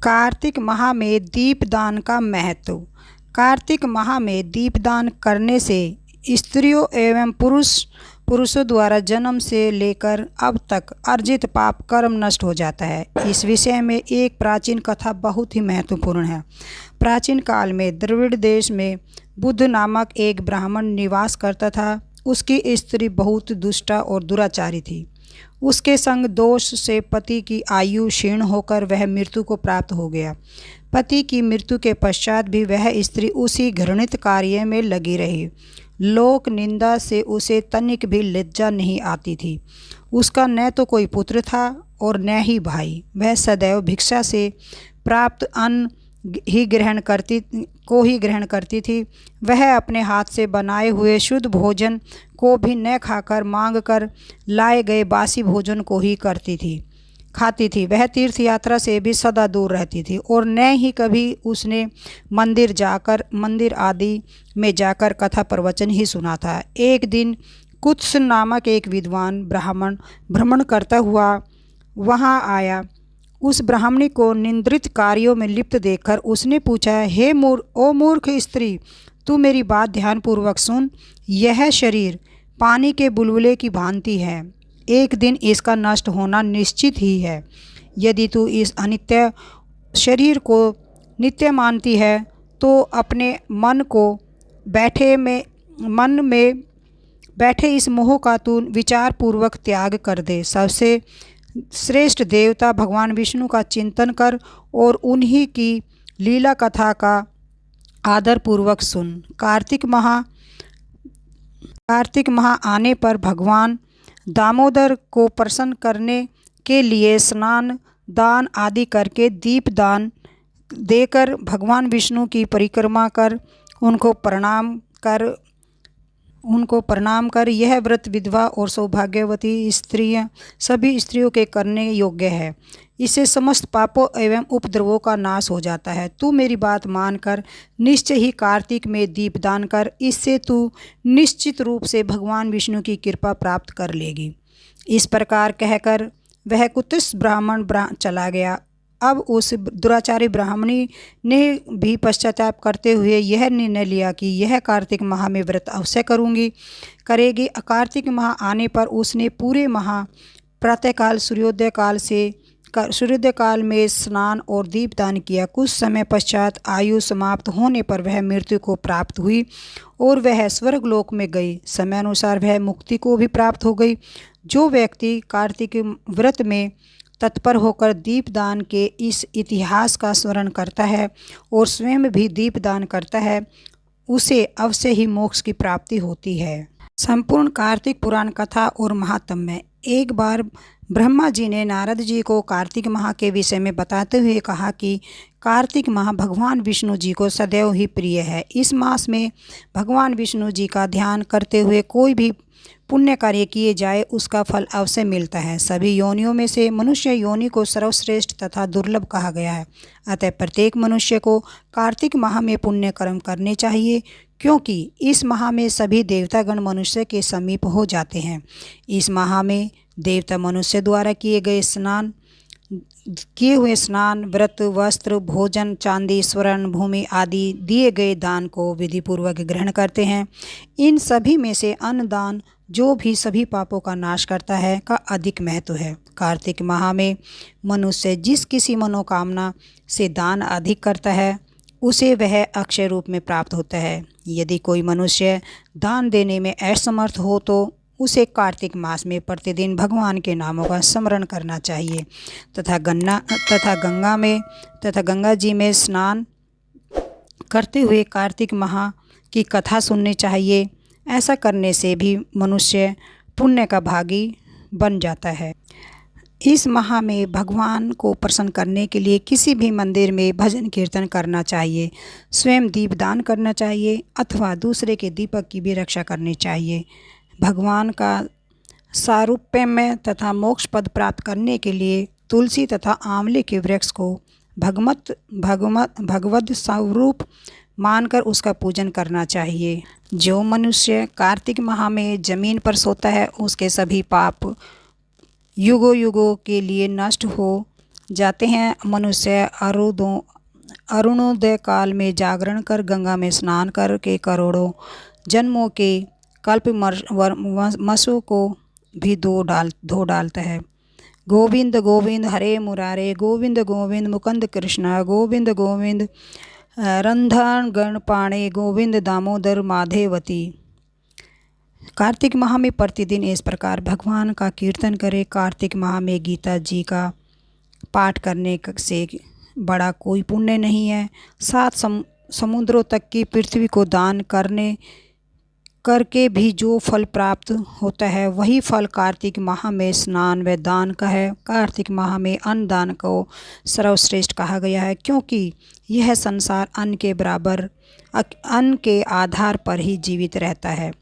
कार्तिक माह में दीपदान का महत्व। कार्तिक माह में दीपदान करने से स्त्रियों एवं पुरुषों द्वारा जन्म से लेकर अब तक अर्जित पाप कर्म नष्ट हो जाता है। इस विषय में एक प्राचीन कथा बहुत ही महत्वपूर्ण है। प्राचीन काल में द्रविड़ देश में बुद्ध नामक एक ब्राह्मण निवास करता था। उसकी स्त्री बहुत दुष्टा और दुराचारी थी। उसके संग दोष से पति की आयु क्षीण होकर वह मृत्यु को प्राप्त हो गया। पति की मृत्यु के पश्चात भी वह स्त्री उसी घृणित कार्य में लगी रही। लोक निंदा से उसे तनिक भी लज्जा नहीं आती थी। उसका न तो कोई पुत्र था और न ही भाई। वह सदैव भिक्षा से प्राप्त अन्न ही ग्रहण करती थी। वह अपने हाथ से बनाए हुए शुद्ध भोजन को भी न खाकर मांग कर लाए गए बासी भोजन को ही खाती थी। वह तीर्थ यात्रा से भी सदा दूर रहती थी और न ही कभी उसने मंदिर आदि में जाकर कथा प्रवचन ही सुना था। एक दिन कुत्स नामक एक विद्वान ब्राह्मण भ्रमण करता हुआ वहाँ आया। उस ब्राह्मणी को निंद्रित कार्यों में लिप्त देखकर उसने पूछा, हे मूर्ख स्त्री, तू मेरी बात ध्यानपूर्वक सुन। यह शरीर पानी के बुलबुले की भांति है। एक दिन इसका नष्ट होना निश्चित ही है। यदि तू इस अनित्य शरीर को नित्य मानती है तो अपने मन में बैठे इस मोह का तू विचार पूर्वक त्याग कर दे। सबसे श्रेष्ठ देवता भगवान विष्णु का चिंतन कर और उन्हीं की लीला कथा का आदर पूर्वक सुन। कार्तिक माह आने पर भगवान दामोदर को प्रसन्न करने के लिए स्नान दान आदि करके दीप दान देकर भगवान विष्णु की परिक्रमा कर उनको प्रणाम कर यह व्रत विधवा और सौभाग्यवती सभी स्त्रियों के करने योग्य है। इससे समस्त पापों एवं उपद्रवों का नाश हो जाता है। तू मेरी बात मानकर निश्चय ही कार्तिक में दीपदान कर। इससे तू निश्चित रूप से भगवान विष्णु की कृपा प्राप्त कर लेगी। इस प्रकार कहकर वह कुत्स ब्राह्मण चला गया। अब उस दुराचारी ब्राह्मणी ने भी पश्चाताप करते हुए यह निर्णय लिया कि यह कार्तिक माह में व्रत अवश्य करेगी। कार्तिक माह आने पर उसने पूरे माह प्रातःकाल सूर्योदय काल में स्नान और दीपदान किया। कुछ समय पश्चात आयु समाप्त होने पर वह मृत्यु को प्राप्त हुई और वह स्वर्गलोक में गई। समय अनुसार वह मुक्ति को भी प्राप्त हो गई। जो व्यक्ति कार्तिक व्रत में तत्पर होकर दीपदान के इस इतिहास का स्मरण करता है और स्वयं भी दीपदान करता है, उसे अवश्य ही मोक्ष की प्राप्ति होती है। संपूर्ण कार्तिक पुराण कथा और महात्म्य। एक बार ब्रह्मा जी ने नारद जी को कार्तिक माह के विषय में बताते हुए कहा कि कार्तिक माह भगवान विष्णु जी को सदैव ही प्रिय है। इस मास में भगवान विष्णु जी का ध्यान करते हुए कोई भी पुण्य कार्य किए जाए उसका फल अवश्य मिलता है। सभी योनियों में से मनुष्य योनि को सर्वश्रेष्ठ तथा दुर्लभ कहा गया है। अतः प्रत्येक मनुष्य को कार्तिक माह में पुण्य कर्म करने चाहिए, क्योंकि इस माह में सभी देवतागण मनुष्य के समीप हो जाते हैं। इस माह में देवता मनुष्य द्वारा किए हुए स्नान, व्रत, वस्त्र, भोजन, चांदी, स्वर्ण, भूमि आदि दिए गए दान को विधिपूर्वक ग्रहण करते हैं। इन सभी में से अन्न दान, जो भी सभी पापों का नाश करता है, का अधिक महत्व है। कार्तिक माह में मनुष्य जिस किसी मनोकामना से दान अधिक करता है उसे वह अक्षय रूप में प्राप्त होता है। यदि कोई मनुष्य दान देने में असमर्थ हो तो उसे कार्तिक मास में प्रतिदिन भगवान के नामों का स्मरण करना चाहिए तथा गंगा जी में स्नान करते हुए कार्तिक माह की कथा सुननी चाहिए। ऐसा करने से भी मनुष्य पुण्य का भागी बन जाता है। इस माह में भगवान को प्रसन्न करने के लिए किसी भी मंदिर में भजन कीर्तन करना चाहिए, स्वयं दीपदान करना चाहिए अथवा दूसरे के दीपक की भी रक्षा करनी चाहिए। भगवान का सारूप्यमय तथा मोक्ष पद प्राप्त करने के लिए तुलसी तथा आंवले के वृक्ष को भगवद स्वरूप मानकर उसका पूजन करना चाहिए। जो मनुष्य कार्तिक माह में जमीन पर सोता है उसके सभी पाप युगों युगों के लिए नष्ट हो जाते हैं। मनुष्य अरुणोदय काल में जागरण कर गंगा में स्नान करके करोड़ों जन्मों के मसों को भी धो डालता है। गोविंद गोविंद हरे मुरारे, गोविंद गोविंद मुकुंद कृष्ण, गोविंद गोविंद रंधन गणपाणे, गोविंद दामोदर माधेवती। कार्तिक माह में प्रतिदिन इस प्रकार भगवान का कीर्तन करें। कार्तिक माह में गीता जी का पाठ करने से बड़ा कोई पुण्य नहीं है। 7 समुद्रों तक की पृथ्वी को दान करके भी जो फल प्राप्त होता है वही फल कार्तिक माह में स्नान व दान का है। कार्तिक माह में अन्न दान को सर्वश्रेष्ठ कहा गया है, क्योंकि यह संसार अन्न के आधार पर ही जीवित रहता है।